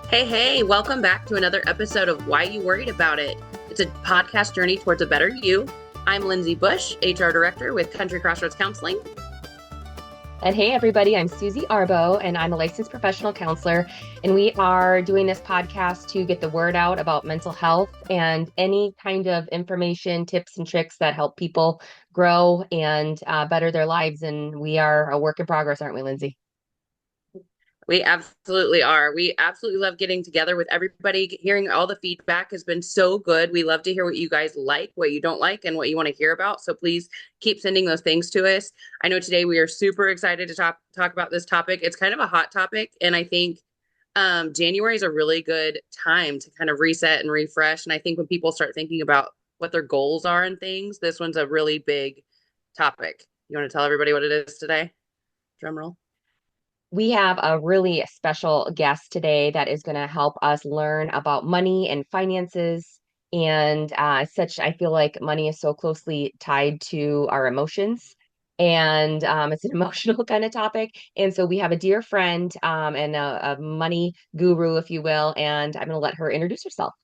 Hey, welcome back to another episode of Why You Worried About It. It's a podcast journey towards a better you. I'm Lindsay Bush, HR Director with Country Crossroads Counseling. And hey, everybody, I'm Susie Arbo, and I'm a licensed professional counselor. And we are doing this podcast to get the word out about mental health and any kind of information, tips, and tricks that help people grow and better their lives. And we are a work in progress, aren't we, Lindsay? We absolutely are. We absolutely love getting together with everybody. Hearing all the feedback has been so good. We love to hear what you guys like, what you don't like, and what you want to hear about. So please keep sending those things to us. I know today we are super excited to talk about this topic. It's kind of a hot topic, and I think January is a really good time to kind of reset and refresh. And I think when people start thinking about what their goals are and things, this one's a really big topic. You want to tell everybody what it is today? Drum roll. We have a really special guest today that is going to help us learn about money and finances. And I feel like money is so closely tied to our emotions. And it's an emotional kind of topic. And so we have a dear friend and a money guru, if you will. And I'm going to let her introduce herself.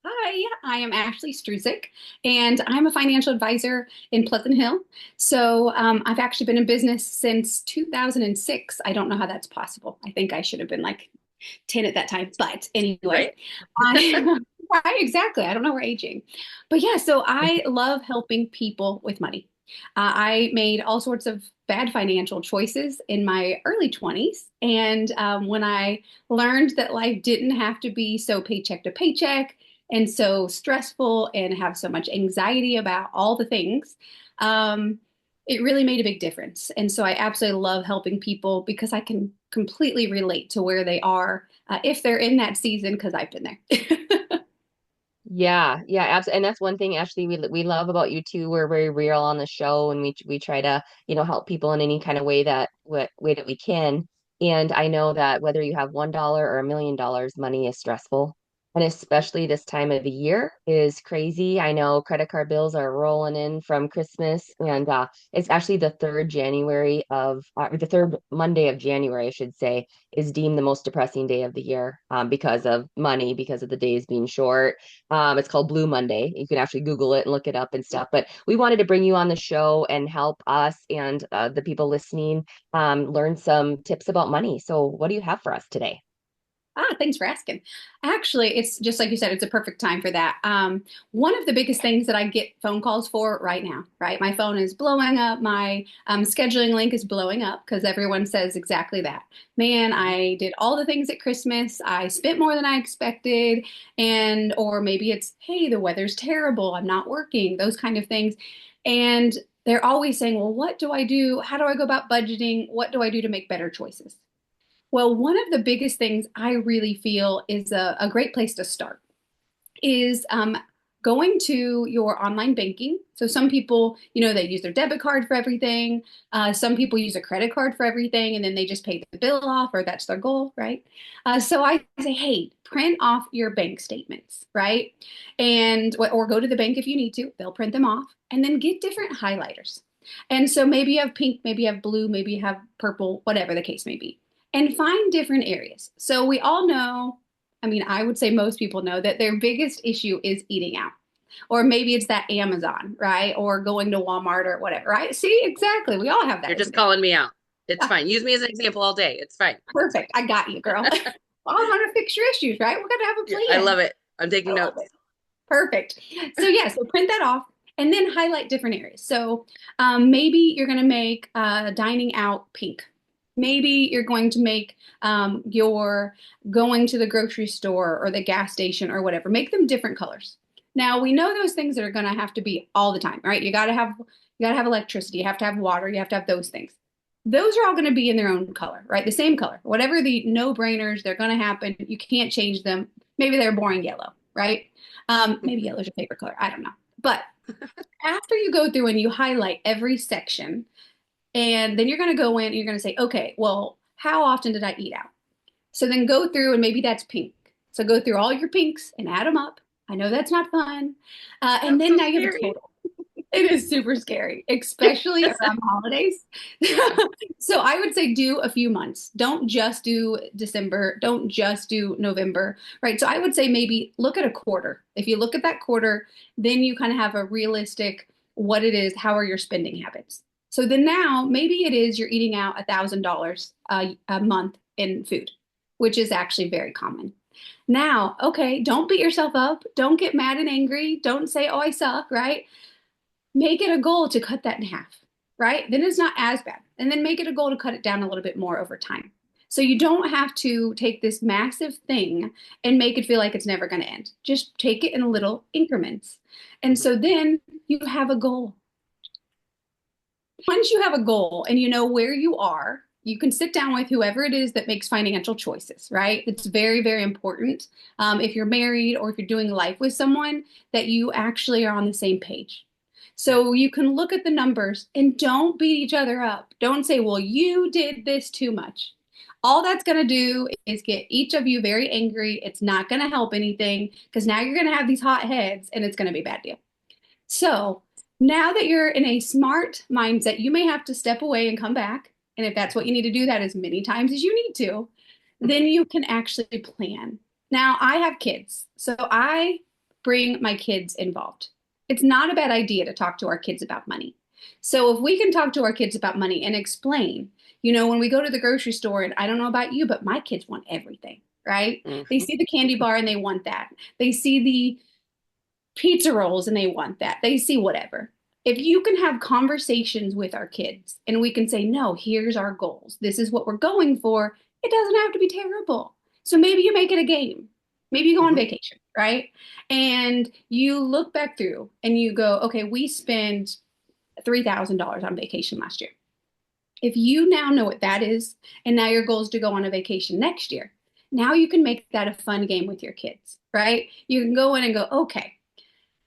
Hi, I am Ashley Struzick, and I'm a financial advisor in Pleasant Hill. I've actually been in business since 2006. I don't know how that's possible. I think I should have been like 10 at that time. But anyway, Right? right, exactly. I don't know, we're aging. But yeah, so I love helping people with money. I made all sorts of bad financial choices in my early 20s. And when I learned that life didn't have to be so paycheck to paycheck, and so stressful and have so much anxiety about all the things, it really made a big difference. And so I absolutely love helping people because I can completely relate to where they are if they're in that season, because I've been there. Yeah, absolutely. And that's one thing, Ashley, we love about you too. We're very real on the show, and we try to, help people in any kind of way that we can. And I know that whether you have $1 or $1 million, money is stressful. And especially this time of the year is crazy. I know credit card bills are rolling in from Christmas, and it's actually the third Monday of January, I should say, is deemed the most depressing day of the year because of money, because of the days being short. It's called Blue Monday. You can actually Google it and look it up and stuff. But we wanted to bring you on the show and help us and the people listening learn some tips about money. So, what do you have for us today? Thanks for asking. Actually, it's just like you said, it's a perfect time for that. One of the biggest things that I get phone calls for right now, right? My phone is blowing up. My scheduling link is blowing up because everyone says exactly that. Man, I did all the things at Christmas. I spent more than I expected. Or maybe it's, hey, the weather's terrible. I'm not working, those kind of things. And they're always saying, well, what do I do? How do I go about budgeting? What do I do to make better choices? Well, one of the biggest things I really feel is a great place to start is going to your online banking. So some people, they use their debit card for everything. Some people use a credit card for everything, and then they just pay the bill off, or that's their goal, right? So I say, hey, print off your bank statements, right? Or go to the bank if you need to. They'll print them off, and then get different highlighters. And so maybe you have pink, maybe you have blue, maybe you have purple, whatever the case may be, and find different areas. So we all know, I mean, I would say most people know that their biggest issue is eating out. Or maybe it's that Amazon, right? Or going to Walmart or whatever, right? See, exactly. We all have that. You're just calling me out. It's fine. Use me as an example all day. It's fine. Perfect. I got you, girl. I want to fix your issues, right? We're going to have a plan. I love it. I'm taking notes. Perfect. So print that off and then highlight different areas. So maybe you're going to make dining out pink. Maybe you're going to make your going to the grocery store or the gas station or whatever. Make them different colors. Now we know those things that are going to have to be all the time, right? You got to have electricity. You have to have water. You have to have those things. Those are all going to be in their own color, right? The same color. Whatever the no-brainers, they're going to happen. You can't change them. Maybe they're boring yellow, right? Maybe yellow's your favorite color. I don't know. But after you go through and you highlight every section, and then you're going to go in and you're going to say, okay, well, how often did I eat out? So then go through, and maybe that's pink. So go through all your pinks and add them up. I know that's not fun. And then so now you have a scary. total. It is super scary, especially around the holidays. Yeah. So I would say do a few months. Don't just do December. Don't just do November, right? So I would say maybe look at a quarter. If you look at that quarter, then you kind of have a realistic what it is, how are your spending habits? So then now maybe it is you're eating out $1,000 a month in food, which is actually very common. Now, okay, don't beat yourself up. Don't get mad and angry. Don't say, oh, I suck, right? Make it a goal to cut that in half, right? Then it's not as bad. And then make it a goal to cut it down a little bit more over time. So you don't have to take this massive thing and make it feel like it's never going to end. Just take it in little increments. And Mhm. so then you have a goal. Once you have a goal and you know where you are, you can sit down with whoever it is that makes financial choices, right? It's very, very important if you're married or if you're doing life with someone that you actually are on the same page. So you can look at the numbers and don't beat each other up. Don't say, well, you did this too much. All that's going to do is get each of you very angry. It's not going to help anything because now you're going to have these hot heads and it's going to be a bad deal. So now that you're in a smart mindset, you may have to step away and come back. And if that's what you need to do, that as many times as you need to, then you can actually plan. Now, I have kids, so I bring my kids involved. It's not a bad idea to talk to our kids about money. So if we can talk to our kids about money and explain, when we go to the grocery store, and I don't know about you, but my kids want everything, right? They Mhm. see the candy bar and they want that. They see the pizza rolls and they want that. They see whatever. If you can have conversations with our kids and we can say, no, here's our goals. This is what we're going for. It doesn't have to be terrible. So maybe you make it a game. Maybe you go on Mhm. vacation, right? And you look back through and you go, okay, we spent $3,000 on vacation last year. If you now know what that is, and now your goal is to go on a vacation next year, now you can make that a fun game with your kids, right? You can go in and go, okay,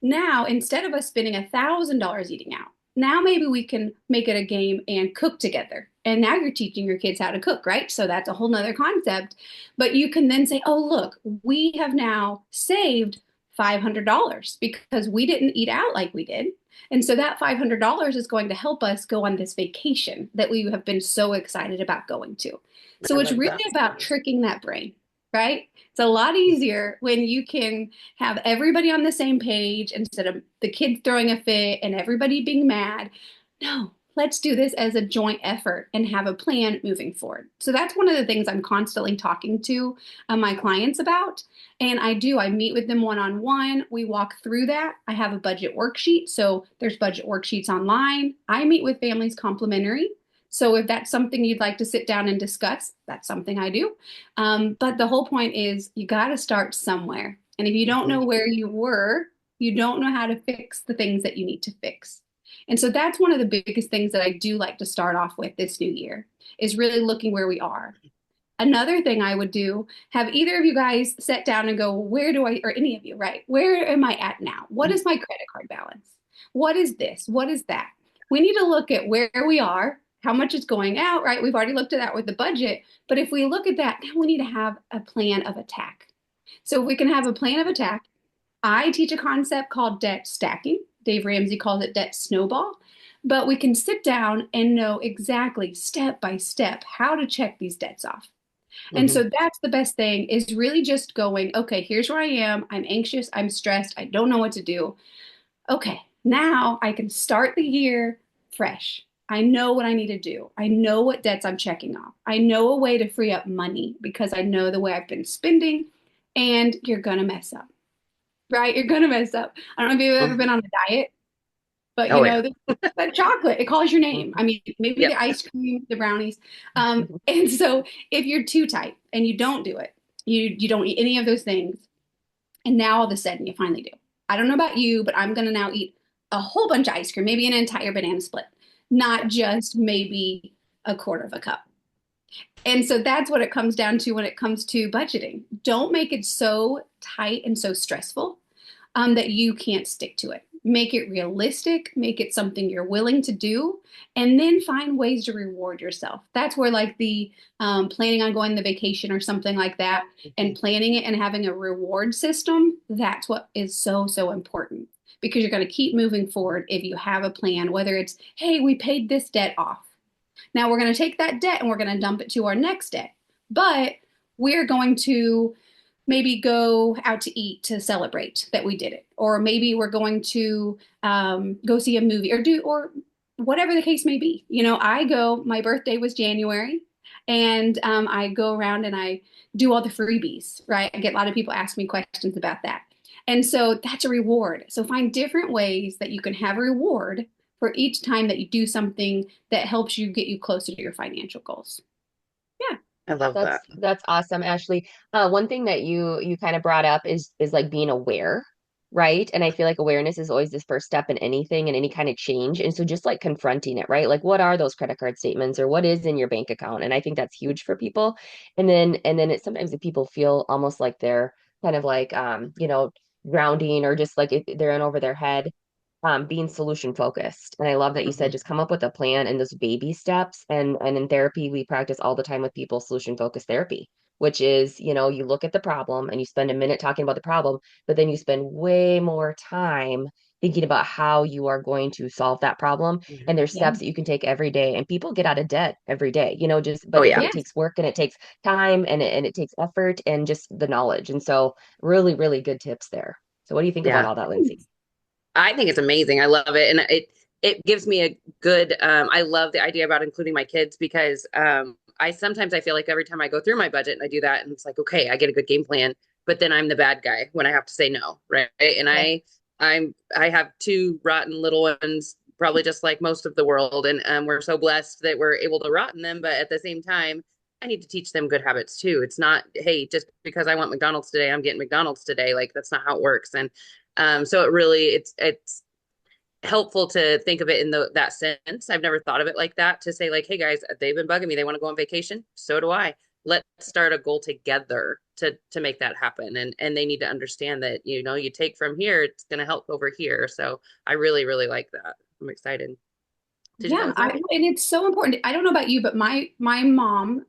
now, instead of us spending $1,000 eating out, now maybe we can make it a game and cook together. And now you're teaching your kids how to cook, right? So that's a whole nother concept. But you can then say, oh, look, we have now saved $500 because we didn't eat out like we did. And so that $500 is going to help us go on this vacation that we have been so excited about going to. I So it's love really that. about tricking that brain, right? It's a lot easier when you can have everybody on the same page instead of the kids throwing a fit and everybody being mad. No, let's do this as a joint effort and have a plan moving forward. So that's one of the things I'm constantly talking to my clients about. And I meet with them one on one. We walk through that. I have a budget worksheet. So there's budget worksheets online. I meet with families complimentary. So if that's something you'd like to sit down and discuss, that's something I do. But the whole point is you got to start somewhere. And if you don't know Mhm. where you were, you don't know how to fix the things that you need to fix. And so that's one of the biggest things that I do like to start off with this new year is really looking where we are. Another thing I would do, have either of you guys sit down and go, where do I, or any of you, right? Where am I at now? What is my credit card balance? What is this? What is that? We need to look at where we are, how much is going out, right? We've already looked at that with the budget. But if we look at that, now we need to have a plan of attack. So if we can have a plan of attack, I teach a concept called debt stacking. Dave Ramsey calls it debt snowball. But we can sit down and know exactly step by step how to check these debts off. And Mhm. so that's the best thing is really just going, okay, here's where I am. I'm anxious. I'm stressed. I don't know what to do. Okay, now I can start the year fresh. I know what I need to do. I know what debts I'm checking off. I know a way to free up money because I know the way I've been spending, and you're going to mess up, right? You're going to mess up. I don't know if you've ever been Mhm. on a diet, but Oh yeah. that chocolate, it calls your name. I Mhm. mean, maybe Yep. the ice cream, the brownies. And so if you're too tight and you don't do it, you don't eat any of those things, and now all of a sudden you finally do. I don't know about you, but I'm going to now eat a whole bunch of ice cream, maybe an entire banana split, not just maybe a quarter of a cup. And so that's what it comes down to when it comes to budgeting. Don't make it so tight and so stressful that you can't stick to it. Make it realistic, make it something you're willing to do, and then find ways to reward yourself. That's where, like, the planning on going the vacation or something like that, and Mhm. planning it and having a reward system, that's what is so, so important. because you're going to keep moving forward if you have a plan, whether it's, hey, we paid this debt off. Now we're going to take that debt and we're going to dump it to our next debt. But we're going to maybe go out to eat to celebrate that we did it. Or maybe we're going to go see a movie or whatever the case may be. My birthday was January, and I go around and I do all the freebies, right? I get a lot of people ask me questions about that. And so that's a reward. So find different ways that you can have a reward for each time that you do something that helps you get you closer to your financial goals. Yeah. I love that. That's awesome, Ashley. One thing that you kind of brought up is like being aware, right? And I feel like awareness is always this first step in anything and any kind of change. And so just like confronting it, right? Like what are those credit card statements or what is in your bank account? And I think that's huge for people. And then it's sometimes that people feel almost like they're kind of like grounding or just like they're in over their head, being solution focused. And I love that you said Mhm. just come up with a plan and those baby steps. And in therapy, we practice all the time with people solution focused therapy, which is, you look at the problem and you spend a minute talking about the problem, but then you spend way more time thinking about how you are going to solve that problem. And there's Yeah. steps that you can take every day. And people get out of debt every day, just Oh but yeah. it Yes. takes work and it takes time and it takes effort and just the knowledge. And so really, really good tips there. So what do you think about Yeah. all that, Lindsay? I think it's amazing. I love it. And it gives me a good I love the idea about including my kids because I feel like every time I go through my budget and I do that and it's like, okay, I get a good game plan, but then I'm the bad guy when I have to say no, right? And Yeah. I have two rotten little ones, probably just like most of the world, and we're so blessed that we're able to rotten them, but at the same time, I need to teach them good habits too. It's not, hey, just because I want McDonald's today, I'm getting McDonald's today. Like that's not how it works. And so it's helpful to think of it in that sense. I've never thought of it like that to say like, hey guys, they've been bugging me. They want to go on vacation. So do I. Let's start a goal together to make that happen. And they need to understand that, you take from here, it's going to help over here. So I really, really like that. I'm excited. Did you Yeah, want to say? and it's so important. I don't know about you, but my mom,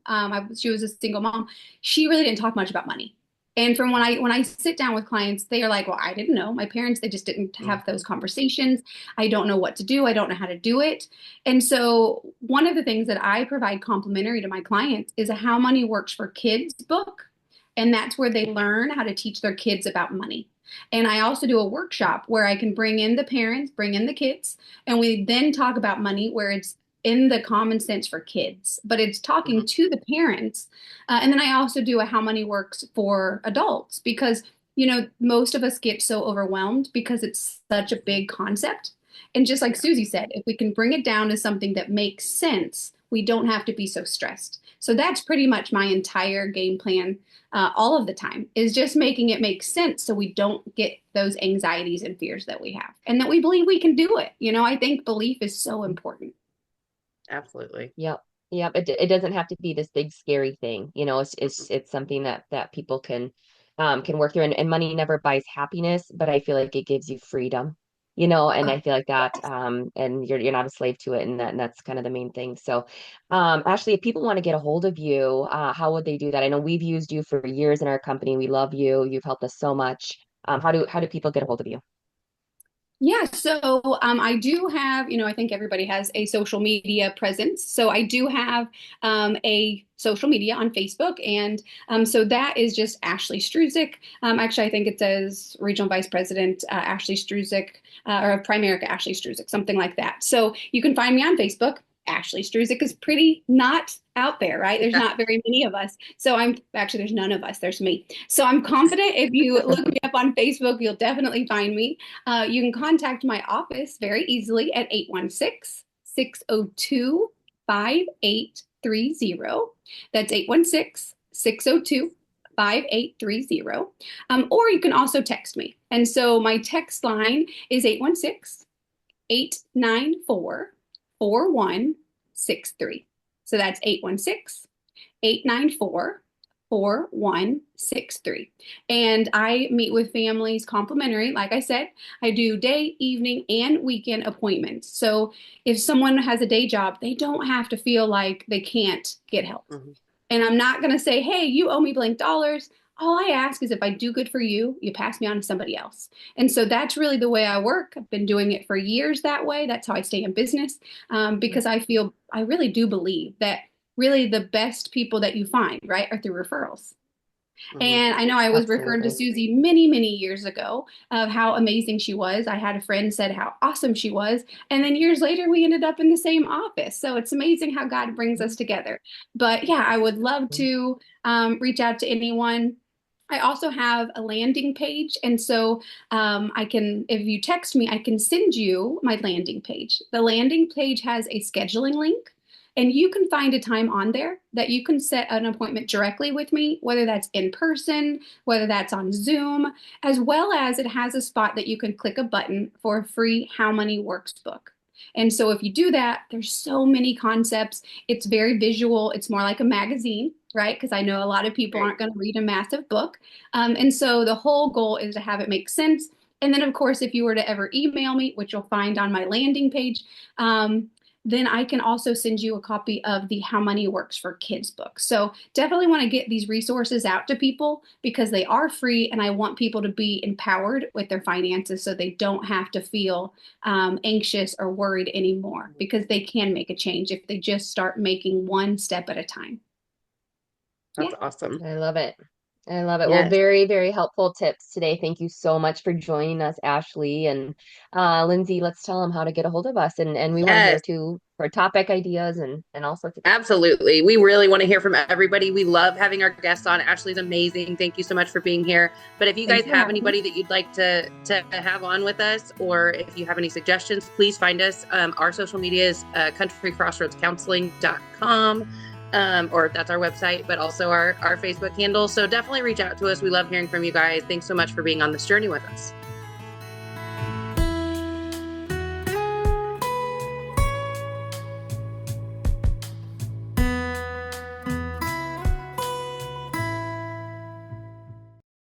she was a single mom. She really didn't talk much about money. And from when I sit down with clients, they are like, "Well, I didn't know. My parents, they just didn't have those Mhm. conversations. I don't know what to do. I don't know how to do it." And so, one of the things that I provide complimentary to my clients is a How Money Works for Kids book, and that's where they learn how to teach their kids about money. And I also do a workshop where I can bring in the parents, bring in the kids, and we then talk about money where it's in the common sense for kids, but it's talking Mhm. to the parents. And then I also do a How Money Works for adults because, most of us get so overwhelmed because it's such a big concept. And just like Yeah. Susie said, if we can bring it down to something that makes sense, we don't have to be so stressed. So that's pretty much my entire game plan all of the time is just making it make sense so we don't get those anxieties and fears that we have and that we believe we can do it. I think belief is so important. Absolutely. Yep. Yep. It doesn't have to be this big scary thing. It's something that people can work through and money never buys happiness, but I feel like it gives you freedom. And Oh, I feel like that yes. and you're not a slave to it and that's kind of the main thing. So Ashley, if people want to get a hold of you, how would they do that? I know we've used you for years in our company. We love you. You've helped us so much. How do people get a hold of you? Yeah, so I do have, I think everybody has a social media presence. So I do have a social media on Facebook. And so that is just Ashley Struzick. Actually, I think it says Regional Vice President Ashley Struzick or Primerica Ashley Struzick, something like that. So you can find me on Facebook. Ashley Struzick is pretty not out there, right? There's Yeah. not very many of us. So there's none of us. There's me. So I'm confident if you look me up on Facebook, you'll definitely find me. You can contact my office very easily at 816-602-5830. That's 816-602-5830. Or you can also text me. And so my text line is 816-894-4163. So that's 816-894-4163. And I meet with families complimentary. Like I said, I do day, evening, and weekend appointments. So if someone has a day job, they don't have to feel like they can't get help. Mhm. And I'm not going to say, hey, you owe me blank dollars. All I ask is if I do good for you, you pass me on to somebody else. And so that's really the way I work. I've been doing it for years that way. That's how I stay in business, because I really do believe that really the best people that you find, right, are through referrals. Mhm. And I know I was referring to Absolutely. Susie many, many years ago of how amazing she was. I had a friend said how awesome she was. And then years later, we ended up in the same office. So it's amazing how God brings us together. But yeah, I would love to reach out to anyone. I also have a landing page. And so I can, if you text me, I can send you my landing page. The landing page has a scheduling link. And you can find a time on there that you can set an appointment directly with me, whether that's in person, whether that's on Zoom, as well as it has a spot that you can click a button for a free How Money Works book. And so if you do that, there's so many concepts. It's very visual. It's more like a magazine, right? Because I know a lot of people Right. aren't going to read a massive book. And so the whole goal is to have it make sense. And then, of course, if you were to ever email me, which you'll find on my landing page, then I can also send you a copy of the How Money Works for Kids book. So definitely want to get these resources out to people because they are free and I want people to be empowered with their finances so they don't have to feel anxious or worried anymore because they can make a change if they just start making one step at a time. Yeah. That's awesome. I love it. I love it. Well, Yes. very, very helpful tips today. Thank you so much for joining us, Ashley. And Lindsay, let's tell them how to get a hold of us. And we want to hear Yes. too for topic ideas and all sorts of things. Absolutely. We really want to hear from everybody. We love having our guests on. Ashley's amazing. Thank you so much for being here. But if you Thanks guys for have having me. anybody that you'd like to have on with us, or if you have any suggestions, please find us. Our social media is countrycrossroadscounseling.com, or that's our website, but also our Facebook handle. So definitely reach out to us. We love hearing from you guys. Thanks so much for being on this journey with us.